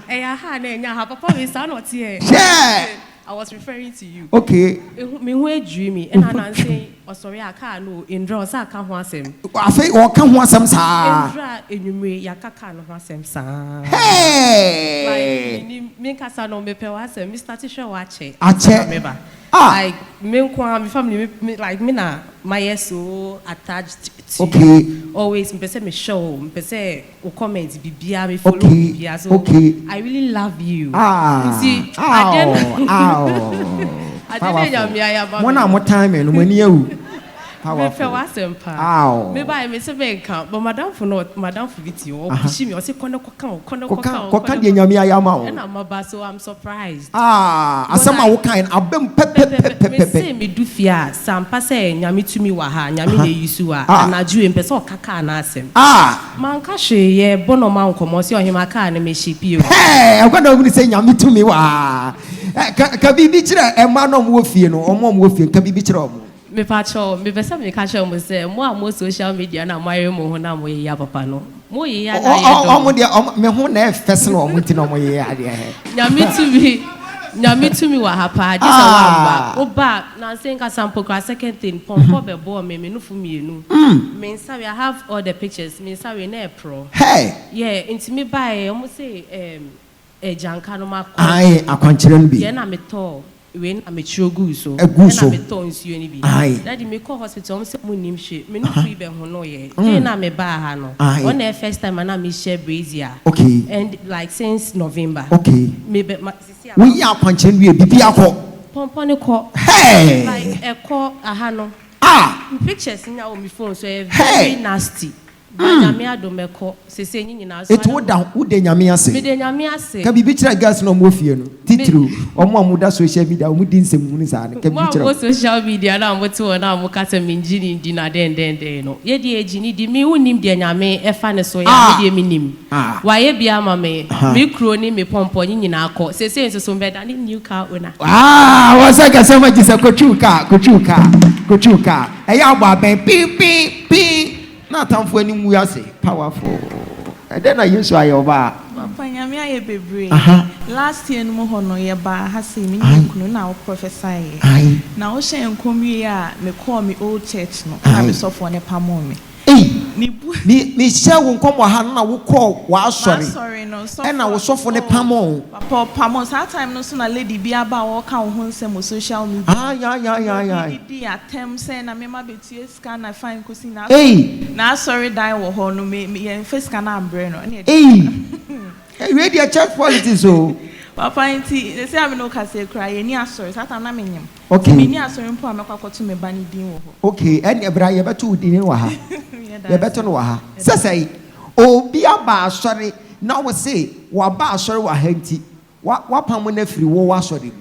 I: e ya ha na enya ha papa we sa no tie I was referring to you.
B: Okay.
I: Me who dreamy and I say oh sorry I can't no in draw sa ka ho asem.
B: I say o ka ho asem sa.
I: In draw enumre ya kaka no ho asem sa.
B: Hey.
I: Like me kasa no me pe wa asem Mr. Tisha wa che. Like me family like me na my so attached to always me say me show me say o comment bibia me follow bibia so I really love you. You see I didn't
B: one more time and when you
I: me feel asempa me buy me say me can but madam for video push me o say kono
B: de nyame ayama o
I: and I'm so I'm surprised
B: asama wo kan abem
I: me say me do fear sampa say nyame tumi wa ha nyame na yisu a anaju em pese o kaka na asem man ka hwe ye bono man komo se ohima ka na me shipi o
B: akwada wo ni say nyame tumi wa ka bibi kire e ma no mo fie no omo mo fie ka bibi kire omo
I: me pacho me pesa me ka hwe mo say mo social media na mo aye mo ho na mo ye ya papa no mo ye ya na ye do
B: omo de me ho na fese no omo ti no mo ye ya de
I: nyame tumi wa hapa this one oba na say nka sample kwa second thing pompo be bo me no fu mienu me say I have all the pictures me say na pro yeah into me buy omo say janka no ma
B: akwankyere no bi
I: ye na me to we na me chiogu so na me to nsuo ni bi daddy me call hospital omo say mo nim hwe me no free be ho no ye na me ba ha no on the first time na me share brazier and like since November me be
B: we ya akwankyere no bibi akọ
I: pompo ne ko like eko aha no pictures in our phone so very nasty nyame adomeko sese nyina so
B: eto da wo de nyame ase
I: me de nyame ase
B: ka bibi kira gas no mo fie no titru omo amuda social media omu di nsem mu ni sa ne ka bibi kira
I: mo social media na mo ti wona mo kata me njini ndi na den no ye de ejini di mi unim de nyame efa ne so ya me de mi nim wa ye bia ma me kro ni me pompo nyina akọ sese nso be da ni new car owner
B: wasa ka sama jisa kochuka eya gba ben pi na tamfo ani mu yase powerful then na yesu ayoba
J: papa nyame aye bebre last year no ho no ye ba ha se mi kunu na wo prophesy na wo hye nkomwie a me call me old church no na me sofo ne pamo me
B: me share wo nkomo ha na wo call wa sorry
J: no so
B: na wo sofo ne pamo
J: papa that time no so na lady bi aba wo ka wo nsem social media
B: ya
J: di attempt say na me ma betie scan na fine kosi na na sorry die wo ho no me ye face scan na ambre no
B: we dey church politics o
J: papa nti they say am no ka say cry ni asori that time na me nyem me ni asori mpo amekwakoto me ba ni din wo ho
B: and ebra ye beto din wa ha ye beto no wa ha say obi aba asori na we say wa ba asori wa ha nti wa pam na firi wo wa asori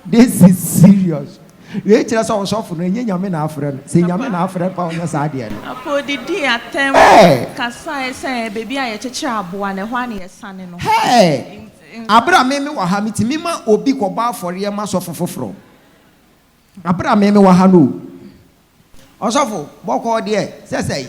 B: this is serious we tell us on sofo no nye nyame na afre no say nyame na afre pa onya sa de no
J: apo didi atem kasa say baby aye chechira aboa na ho ana ye sane no
B: abra me wa ha mitimi ma obi ko ba afore ma sofo foforo abra me wa ha no osofo boko de say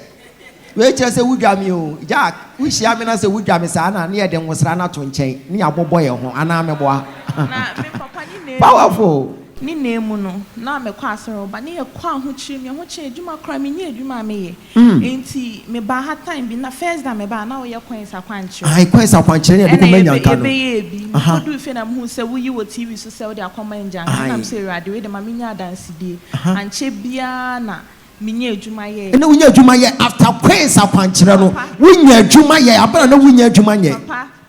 B: we tell say wudwa me o jack we shia me na say wudwa me sa na ye de nwosra na to nchen ni abobo ye ho ana me boa
J: na me papa ni
B: powerful
J: ni nemu no na me kwa asoro ba ne ye kwa ho chi me ho chi adwuma kra me nye adwuma me ye enti me ba ha time bi na first da me ba na wo ye kwansa kwanchire
B: kwansa kwanchire ne de ko manya nka no
J: ebe bi ko du fe na mu se wo yi wo TV so se wo de akoma nja na me se radio we de ma me nya dance die anche bia na minye adwuma ye
B: na wunya adwuma ye after kwansa kwanchire no wunya adwuma ye abana na wunya adwuma ye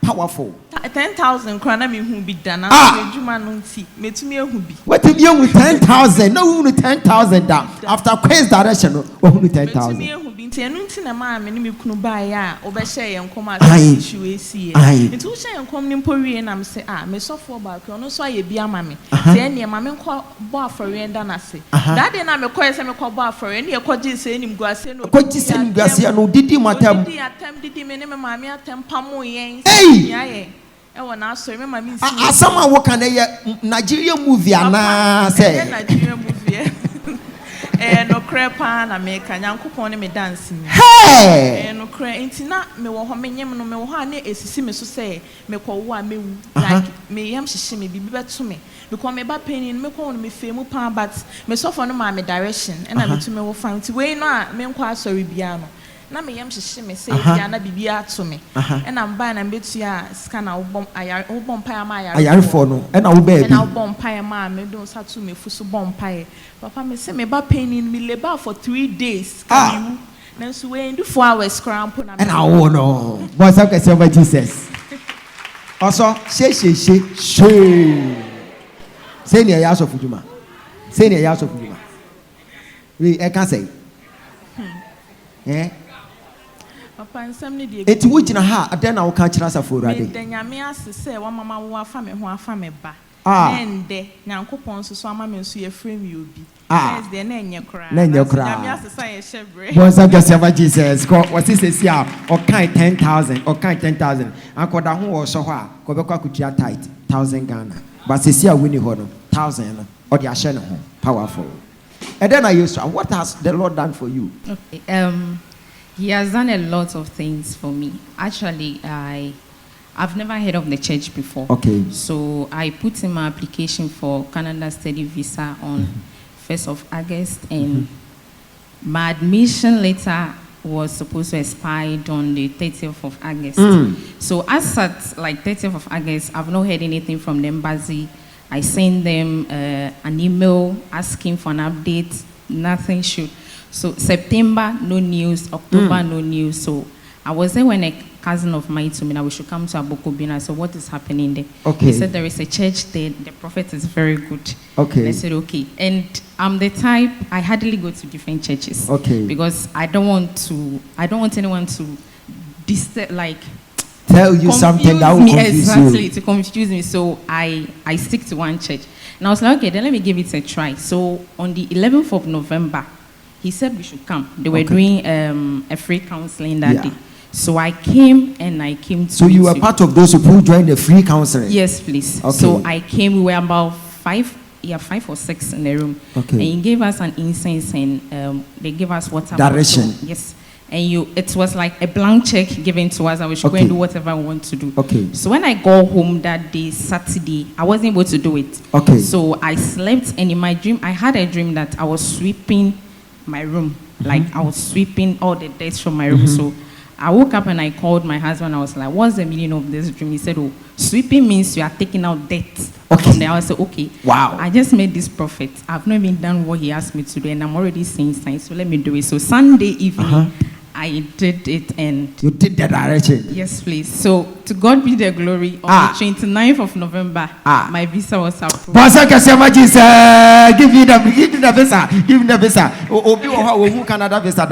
B: powerful
J: 10,000 krana me hu bi dana adwuma no nti metumi ehu bi
B: what if you with 10,000 no hu 10,000 da after quiz direction no hu 10,000
J: metumi ehu bi nti enu nti na ma me ne me kunu ba ya obehye ye nkom a issue esi nti wo hye nkom ni mpowie na me se me sofo ba kro no so aye bi ama me se ene ma me nko bo afore nda na se that day na me koye se me ko bo afore ne ye koji se enim guase no
B: koji se enim guase no didi matam
J: didi me ne me ma me atem pamo yen ya ye na sorry me ma me
B: asama wo kan ye Nigeria movie ana say
J: Nigeria movie no crepa na me ka nyankopon ne me dance ni no cre enti na me wo ho menyem no me wo ha na esisi me so say me ko wo a mewu like me yam hihye me bibi beto me because me ba pain me ko no me femu pa but me so for no ma me direction and na me to me wo find ti we no a me nko asori bia no na me yam hye me say bia na bibia to me and I'm buying and bet you scan a wobom pa ma
B: ayarefo no and I will be
J: and I wobom pa ma me don sa to me fusu bom pa papa me say me ba pain in me labor for 3 days can you nanso we do 4 hours cramp na
B: and I won no boys have question about Jesus also say near years of Ujuma say near years of Ujuma we I can say
J: papa nsam ne de
B: eti wo gina ha adan na wo ka kira asafo urade
J: me danyame ase se wa mama wo afa me ho afa me ba ende nyankopon so ama me so ye frame you obi yes de na enye kra danyame ase sa ye shebre
B: boys have just about Jesus ko what is say o kan 10,000 o kan 10,000 akoda ho wo so ho a ko be kwa kutua tight 1,000 Ghana but say a wini ho no 1,000 no o de ahye ne ho powerful. And then what has the Lord done for you?
K: Okay. He has done a lot of things for me. Actually, I've never heard of the church before.
B: Okay.
K: So I put in my application for Canada study visa on 1st of August, and my admission letter was supposed to expire on the 30th of August. So as at like 30th of August, I've not heard anything from the embassy. I sent them an email asking for an update. Nothing should. So September, no news. October, no news. So I was there when a cousin of mine told me that we should come to Abokobina. So what is happening there?
B: Okay.
K: He said there is a church there. The prophet is very good.
B: Okay.
K: I said okay. And I'm the type I hardly go to different churches.
B: Okay.
K: Because I don't want anyone to
B: tell you something that will confuse
K: exactly,
B: you.
K: To confuse me. So I stick to one church. And I was like, okay, then let me give it a try. So on the 11th of November, he said we should come. They were doing a free counseling that day. So I came to.
B: So you were part of those who joined the free counseling?
K: Yes, please.
B: Okay.
K: So I came, we were about 5 or 6 in the room.
B: Okay.
K: And he gave us an incense and they gave us water.
B: Direction.
K: Bottle. Yes. And it was like a blank check given to us, and we should go and do whatever we want to do.
B: Okay.
K: So when I got home that day, Saturday, I wasn't able to do it.
B: Okay.
K: So I slept, and in my dream, I had a dream that I was sweeping my room. Like I was sweeping all the dirt from my room. So I woke up and I called my husband. I was like, what's the meaning of this dream? He said, oh, sweeping means you are taking out dirt.
B: Okay.
K: Then I said, okay.
B: Wow.
K: I just made this prophet. I've not even done what he asked me to do, and I'm already seeing signs. So let me do it. So Sunday evening, I did it, and
B: you did the direction.
K: Yes, please. So to God be the glory. On the 29th of November, my visa was approved.
B: Give me the visa. Give me the visa. Canada visa.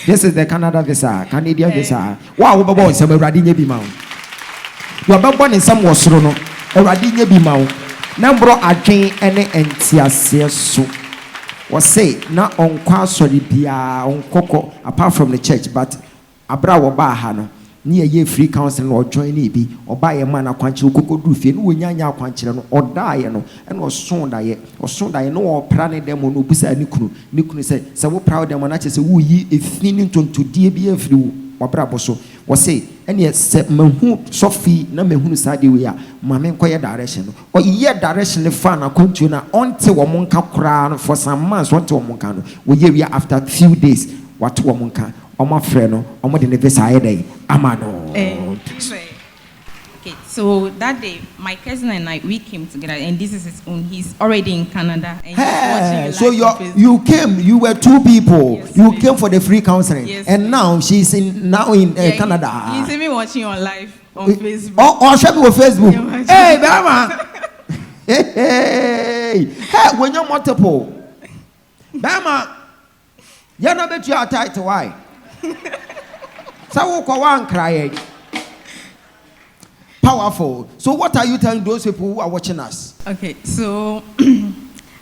B: This is the Canada visa. Canadian visa. Wow, boy, some radine be mount. You are born in some was rono. A radine be mount. Number again any entiasia so. Was say na on sorry bia on koko apart from the church, but abra woba ha no near ye free counseling or join bi or buy a man a quanchi koko do fe no nyanya kwanchire no or die no and was son die no or prane dem no busa nikunu say wo proud dem na che say wo yi efini tonto die bi afri wabra boso was say any se mahu sofi na mahunu sade we a mame nkoye direction no or ye direction ne fa na kontu na onte wo monka kra no for some months onte wo monka no we ye after few days what wo monka oma frɛ no oma de ne visa ayedai amano.
K: Okay, so that day, my cousin and I, we came together, and this is his own. He's already in Canada. And he's
B: so you were 2 people.
K: Yes,
B: you came for the free counseling,
K: yes,
B: and now she's in Canada.
K: He's even watching on live on Facebook.
B: Oh, show me on Facebook.
K: Yeah,
B: hey, Bama. hey, when you're multiple, Bama, you're not bet you are tight. Why? So one crying. Powerful. So what are you telling those people who are watching us?
K: Okay, so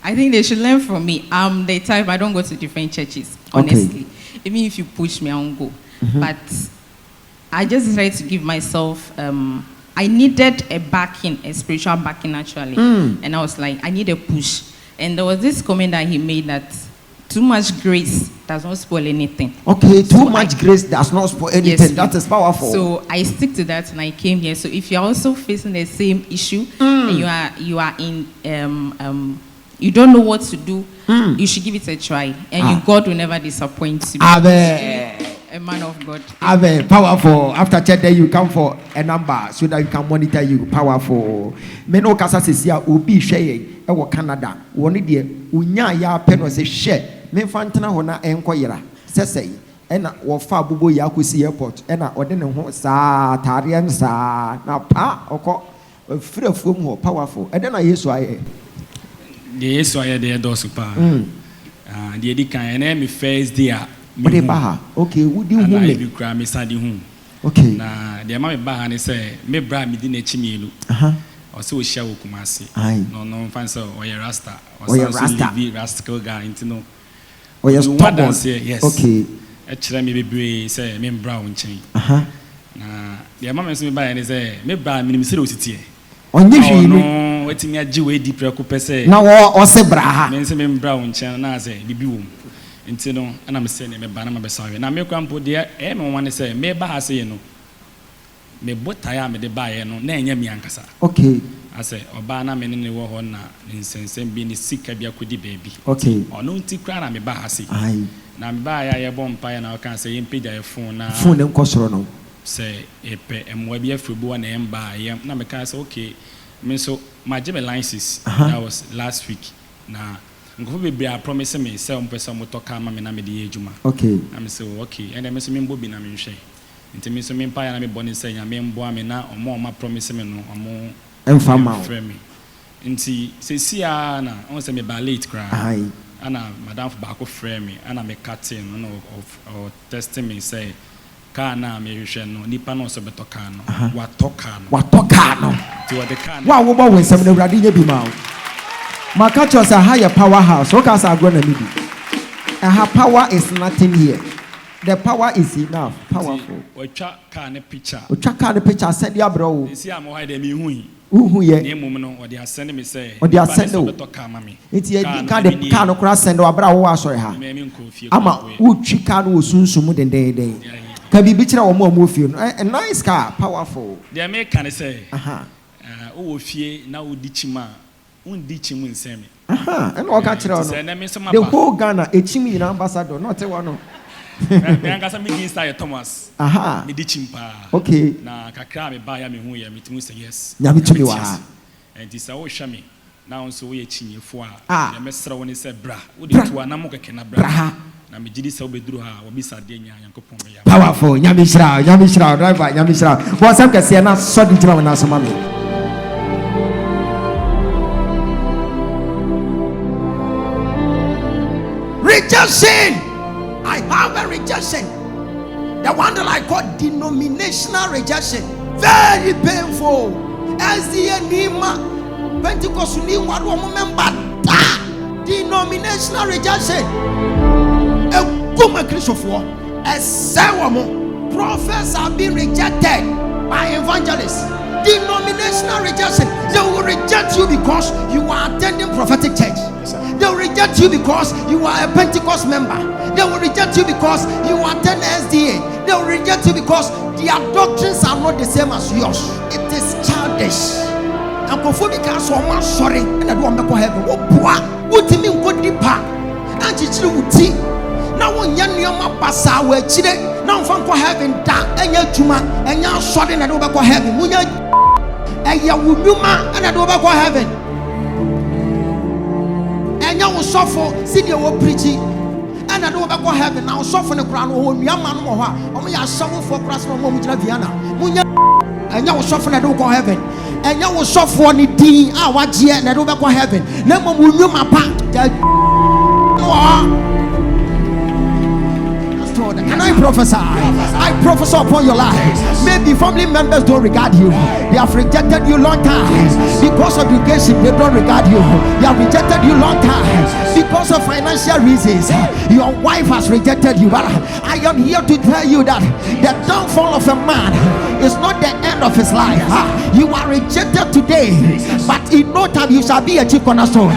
K: I think they should learn from me. I'm the type, I don't go to different churches, honestly. Okay. Even if you push me, I won't go. But I just tried to give myself, I needed a backing, a spiritual backing actually. And I was like, I need a push. And there was this comment that he made that too much grace does not spoil anything.
B: Okay, too much grace does not spoil anything. Yes, that is powerful.
K: So I stick to that, and I came here. So if you're also facing the same issue, and you are in you don't know what to do, you should give it a try, and God will never disappoint you.
B: Amen.
K: a man of God.
B: Amen. Powerful. After church, then you come for a number so that you can monitor you. Powerful. Men o kasa sesia obi hwe e Canada. Woni de unya ya pe no se hwe. Me fantena ho na enko yera. Sesei. Ena wo fa bobo ya akosi airport. Ena ode ne ho saa tare saa na pa okọ frɛfuom hɔ powerful. Ede na Yesu aye.
L: The Yesu aye de do super. The di kan na me first day a
B: me ba okay wudi hu me
L: bi kra me sadi hu
B: okay
L: na de ma me ba ha ne say me bra me di na chi mielu o se o hia wo kumase no no fan say o ye rasta o say be rascal guy intino
B: o ye stubborn
L: yes
B: okay
L: e kire me bebre say me bra wo nchen na de ma me so me ba ne say me bra me se o titie
B: onye hwi
L: no wetimi agi we di preko pese
B: na wo se bra ha
L: me se me bra wo nchen na say bibi wo nti no ana me se ne me ba na ma be sawe na me kwampo de e me won ne say me ba ha se no me botaya me de ba ye no na enya mi ankasa
B: okay
L: ase oba na me ne wo ho na nsensem bi ni sika bi akodi baby
B: okay
L: ono nti kra na me ba ha se
B: ai
L: na me ba ya ye bompa ya na o kan say ye mpeda ye phone na
B: phone nkosoro no
L: say epe emwa bi afrebu na ye mba ye na me kan say okay me so my gym licenses that was last week na ngofo be bia promise me say on person moto ka ma me na me de ejuma
B: okay
L: am say okay and me so me mbo bi na me hwe nti me so me mpa ya na me boni say nya me mbo ame na omo ma promise me no omo
B: emfama
L: me nti se sia na on say me ba late cry ana madam for ba ko frame me ana me cutting no of testing me say ka na me hwe no nipa no so beto ka no wa toka
B: no
L: ti wa de ka
B: wa wo bo wensam na urade nya bi ma my catch us a higher powerhouse. What can I go and maybe? And her power is nothing here. The power is enough. Powerful.
L: Ocha ka ne picture.
B: Ocha ka ne picture send ya bro.
L: See am ho de me
B: hu ye.
L: Ne mum no o de send me say.
B: O de send o. Iti e ka de ka no kra send o bra wo asore ha. Ama wo twi ka no osunsum den. Ka bi kira wo mo fie no. A nice car, powerful.
L: The me can say. O wo fie na wo di chima. Undi chimu nseme.
B: And all catch on. The whole Ghana, a chimney ambassador, not a one.
L: Angasa me inside Thomas. Me di chimpa.
B: Okay.
L: Na kakra me ba ya me hu ya me timu say yes.
B: Nyame tumi wa ha.
L: And this wo hwa me. Na onso wo ye chinyefo a. Ya mesra woni say bra. Wo de tuwa na mo keke na bra. Na me gidi say wo beduru ha, wo bi sade nya yankopon me ya.
B: Powerful. Nyame shira, driver, nyame shira. Bo sam kase na so di tima na so ma me. Rejection. I have a rejection. The one that I call denominational rejection. Very painful. As the Nima Pentecostal member. Denominational rejection. A woman Christopher. A seven prophets have been rejected by evangelists. Denominational rejection. They will reject you because you are attending prophetic church. They will reject you because you are a Pentecost member. They will reject you because you attend SDA. They will reject you because their doctrines are not the same as yours. It is childish. And because someone sorry and I don't want to heaven. What do you mean go deeper? And you will now when you passa where chile now from heaven that and your tuma and you're sorry and I don't go heaven. And you will and I don't go heaven. And you will suffer, see the word preaching. And I don't go heaven now, suffer the crown. Oh, young man, or me, I suffer for Christ, no more Viana. And you will suffer, I don't go heaven. And you will suffer on the D, our G, and I don't go heaven. Never will you, my Can I prophesy? I prophesy upon your life. Maybe family members don't regard you. They have rejected you long time. Because of education, they don't regard you. They have rejected you long time. Because of financial reasons, your wife has rejected you. But I am here to tell you that the downfall of a man is not the end of his life. You are rejected today, but in no time you shall be a chief cornerstone.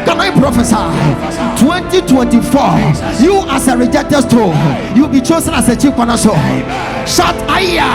B: Can I prophesy? 2024, you as a rejected stone, you'll be chosen as a chief cornerstone. Shout, Aya!